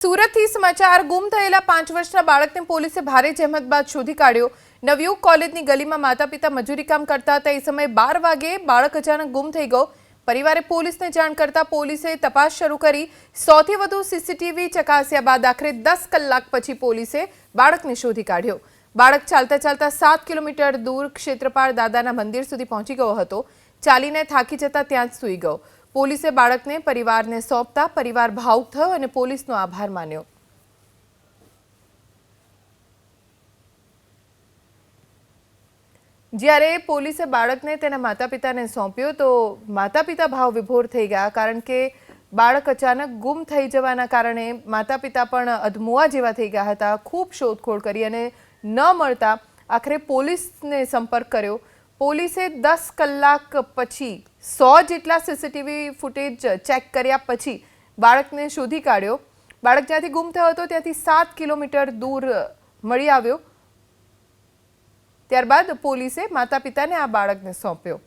સુરતથી સમાચાર ગુમ થયેલા 5 વર્ષના બાળકને પોલીસે ભારે જહેમત બાદ શોધી કાઢ્યો। નવયુગ કોલેજની ગલીમાં માતા-પિતા મજૂરી કામ કરતા હતા। એ સમયે 12 વાગે બાળક અચાનક ગુમ થઈ ગયો। પરિવારે પોલીસને જાણ કરતા પોલીસે તપાસ શરૂ કરી। 100 થી વધુ સીસીટીવી ચકાસ્યા બાદ આખરે 10 કલાક પછી પોલીસે બાળકને શોધી કાઢ્યો। બાળક ચાલતા ચાલતા 7 કિલોમીટર દૂર ક્ષેત્રપાળ દાદાના મંદિર સુધી પહોંચી ગયો હતો। ચાલીને થાકી જતા ત્યાં જ સૂઈ ગયો। પોલીસે બાળકને પરિવારને સોંપતા પરિવાર ભાવુક થયો અને પોલીસનો આભાર માન્યો। જ્યારે પોલીસે બાળકને તેના માતા-પિતાને સોંપ્યો તો માતા-પિતા ભાવ વિભોર થઈ ગયા, કારણ કે બાળક અચાનક ગુમ થઈ જવાના કારણે માતા-પિતા પણ અધમુઆ જેવા થઈ ગયા હતા। ખૂબ શોધખોળ કરી અને ન મળતા આખરે પોલીસને સંપર્ક કર્યો। પોલીસે 10 કલાક પછી 100 જેટલા સીસીટીવી ફૂટેજ ચેક કર્યા પછી બાળકને શોધી કાઢ્યો। બાળક જ્યાંથી ગુમ થયો હતો ત્યાંથી 7 કિલોમીટર દૂર મળી આવ્યો। ત્યારબાદ પોલીસે માતા-પિતાને આ બાળકને સોંપ્યો।